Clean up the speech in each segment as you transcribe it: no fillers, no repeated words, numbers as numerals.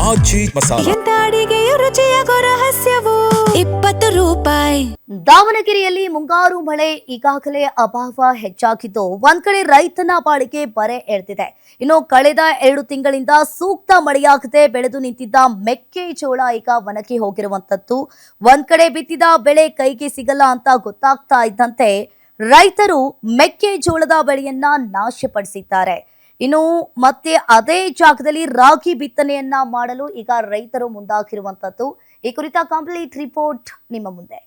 ಆಜಿ ಮಸಾಲ. ಎಂತ ಅಡಿಗೆಯ ರುಚಿಯಾಗೋ ರಹಸ್ಯವು 20 ರೂಪಾಯಿ. ದಾವಣಗೆರೆಯಲ್ಲಿ ಮುಂಗಾರು ಮಳೆ ಈಗಾಗಲೇ ಅಭಾವ ಹೆಚ್ಚಾಗಿದ್ದು ಒಂದ್ ಕಡೆ ರೈತನ ಬಾಳಿಗೆ ಬರೆ ಎಳೆದಿದೆ. ಇನ್ನು ಕಳೆದ 2 ತಿಂಗಳಿಂದ ಸೂಕ್ತ ಮಳೆಯಾಗದೆ ಬೆಳೆದು ನಿಂತಿದ್ದ ಮೆಕ್ಕೆಜೋಳ ಈಗ ಒಣಗಿ ಹೋಗಿರುವಂತದ್ದು. ಒಂದ್ ಕಡೆ ಬಿತ್ತಿದ ಬೆಳೆ ಕೈಗೆ ಸಿಗಲ್ಲ ಅಂತ ಗೊತ್ತಾಗ್ತಾ ಇದ್ದಂತೆ ರೈತರು ಮೆಕ್ಕೆಜೋಳದ ಬೆಳೆಯನ್ನ ನಾಶಪಡಿಸಿದ್ದಾರೆ. ಇನ್ನು ಮತ್ತೆ ಅದೇ ಜಾಗದಲ್ಲಿ ರಾಗಿ ಬಿತ್ತನೆಯನ್ನ ಮಾಡಲು ಈಗ ರೈತರು ಮುಂದಾಗಿರುವಂತದ್ದು. ಈ ಕುರಿತ ಕಂಪ್ಲೀಟ್ ರಿಪೋರ್ಟ್ ನಿಮ್ಮ ಮುಂದೆ.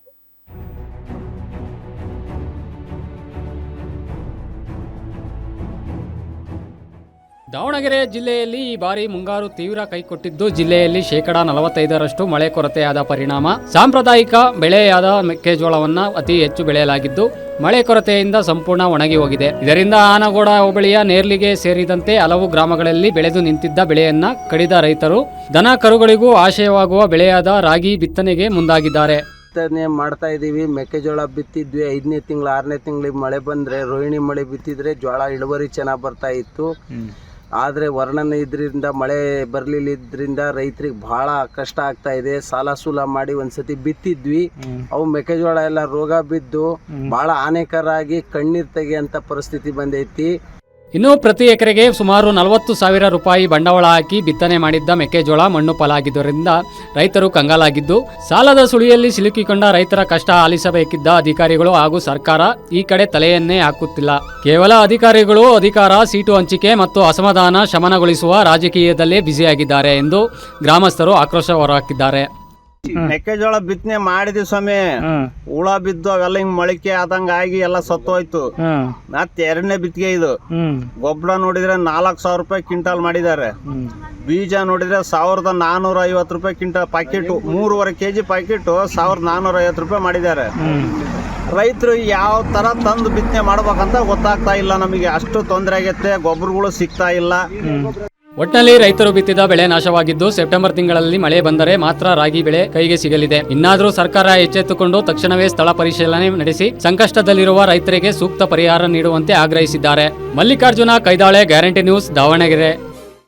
ದಾವಣಗೆರೆ ಜಿಲ್ಲೆಯಲ್ಲಿ ಈ ಬಾರಿ ಮುಂಗಾರು ತೀವ್ರ ಕೈಕೊಟ್ಟಿದ್ದು ಜಿಲ್ಲೆಯಲ್ಲಿ 45% ಮಳೆ ಕೊರತೆಯಾದ ಪರಿಣಾಮ ಸಾಂಪ್ರದಾಯಿಕ ಬೆಳೆಯಾದ ಮೆಕ್ಕೆಜೋಳವನ್ನ ಅತಿ ಹೆಚ್ಚು ಬೆಳೆಯಲಾಗಿದ್ದು ಮಳೆ ಕೊರತೆಯಿಂದ ಸಂಪೂರ್ಣ ಒಣಗಿ ಹೋಗಿದೆ. ಇದರಿಂದ ಆನಗೋಡ ಹೋಬಳಿಯ ನೇರ್ಲಿಗೆ ಸೇರಿದಂತೆ ಹಲವು ಗ್ರಾಮಗಳಲ್ಲಿ ಬೆಳೆದು ನಿಂತಿದ್ದ ಬೆಳೆಯನ್ನ ಕಡಿದ ರೈತರು ದನ ಕರುಗಳಿಗೂ ಆಶಯವಾಗುವ ಬೆಳೆಯಾದ ರಾಗಿ ಬಿತ್ತನೆಗೆ ಮುಂದಾಗಿದ್ದಾರೆ. ಮಾಡ್ತಾ ಇದೀವಿ. ಮೆಕ್ಕೆಜೋಳ ಬಿತ್ತಿದ್ವಿ 5ನೇ ತಿಂಗಳು 6ನೇ ತಿಂಗಳಿಗೆ ಮಳೆ ಬಂದ್ರೆ ರೋಹಿಣಿ ಮಳೆ ಬಿತ್ತಿದ್ರೆ ಜೋಳ ಇಳುವರಿ ಚೆನ್ನಾಗಿ ಬರ್ತಾ ಇತ್ತು. ಆದರೆ ವರ್ಣನೆ ಇದರಿಂದ ಮಳೆ ಬರಲಿಲ್ಲದ್ರಿಂದ ರೈತರಿಗೆ ಬಹಳ ಕಷ್ಟ ಆಗ್ತಾ ಇದೆ. ಸಾಲ ಸೂಲ ಮಾಡಿ ಒಂದ್ಸತಿ ಬಿತ್ತಿದ್ವಿ, ಅವು ಮೆಕ್ಕೆಜೋಳ ಎಲ್ಲ ರೋಗ ಬಿದ್ದು ಬಹಳ ಹಾನಿಕರಾಗಿ ಕಣ್ಣೀರ್ ತೆಗೆಯಂತ ಪರಿಸ್ಥಿತಿ ಬಂದೈತಿ. ಇನ್ನು ಪ್ರತಿ ಎಕರೆಗೆ ಸುಮಾರು 40,000 ರೂಪಾಯಿ ಬಂಡವಾಳ ಹಾಕಿ ಬಿತ್ತನೆ ಮಾಡಿದ್ದ ಮೆಕ್ಕೆಜೋಳ ಮಣ್ಣು ಪಾಲಾಗಿದ್ದರಿಂದ ರೈತರು ಕಂಗಾಲಾಗಿದ್ದು ಸಾಲದ ಸುಳಿಯಲ್ಲಿ ಸಿಲುಕಿಕೊಂಡ ರೈತರ ಕಷ್ಟ ಆಲಿಸಬೇಕಿದ್ದ ಅಧಿಕಾರಿಗಳು ಹಾಗೂ ಸರ್ಕಾರ ಈ ಕಡೆ ತಲೆಯನ್ನೇ ಹಾಕುತ್ತಿಲ್ಲ. ಕೇವಲ ಅಧಿಕಾರಿಗಳು ಅಧಿಕಾರ, ಸೀಟು ಹಂಚಿಕೆ ಮತ್ತು ಅಸಮಾಧಾನ ಶಮನಗೊಳಿಸುವ ರಾಜಕೀಯದಲ್ಲೇ ಬ್ಯುಸಿಯಾಗಿದ್ದಾರೆ ಎಂದು ಗ್ರಾಮಸ್ಥರು ಆಕ್ರೋಶ ಹೊರಹಾಕಿದ್ದಾರೆ. ಮೆಕ್ಕೆಜೋಳ ಬಿತ್ತನೆ ಮಾಡಿದ್ವಿ ಸ್ವಾಮಿ, ಹುಳ ಬಿದ್ದು ಅವೆಲ್ಲ ಹಿಂಗ್ ಮೊಳಕೆ ಆದಂಗ ಆಗಿ ಎಲ್ಲ ಸತ್ತೋಯ್ತು. ಮತ್ತೆ 2ನೇ ಬಿತ್ತಿಗೆ ಇದು. ಗೊಬ್ಬರ ನೋಡಿದ್ರೆ 4,000 ರೂಪಾಯಿ ಕ್ವಿಂಟಾಲ್ ಮಾಡಿದ್ದಾರೆ. ಬೀಜ ನೋಡಿದ್ರೆ 1,450 ರೂಪಾಯಿ ಕ್ವಿಂಟಾಲ್ ಪ್ಯಾಕೆಟ್, 3.5 kg ಪ್ಯಾಕೆಟ್ 1,450 ರೂಪಾಯಿ ಮಾಡಿದ್ದಾರೆ. ರೈತರು ಯಾವ ತರ ತಂದು ಬಿತ್ತನೆ ಮಾಡ್ಬೇಕಂತ ಗೊತ್ತಾಗ್ತಾ ಇಲ್ಲ. ನಮಗೆ ಅಷ್ಟು ತೊಂದರೆ ಆಗತ್ತೆ, ಗೊಬ್ಬರಗಳು ಸಿಗ್ತಾ ಇಲ್ಲ. ಒಟ್ಟಿನಲ್ಲಿ ರೈತರು ಬಿತ್ತಿದ ಬೆಳೆ ನಾಶವಾಗಿದ್ದು ಸೆಪ್ಟೆಂಬರ್ ತಿಂಗಳಲ್ಲಿ ಮಳೆ ಬಂದರೆ ಮಾತ್ರ ರಾಗಿ ಬೆಳೆ ಕೈಗೆ ಸಿಗಲಿದೆ. ಇನ್ನಾದರೂ ಸರ್ಕಾರ ಎಚ್ಚೆತ್ತುಕೊಂಡು ತಕ್ಷಣವೇ ಸ್ಥಳ ಪರಿಶೀಲನೆ ನಡೆಸಿ ಸಂಕಷ್ಟದಲ್ಲಿರುವ ರೈತರಿಗೆ ಸೂಕ್ತ ಪರಿಹಾರ ನೀಡುವಂತೆ ಆಗ್ರಹಿಸಿದ್ದಾರೆ. Mallikarjuna Kaidale, guarantee news, Davanagere.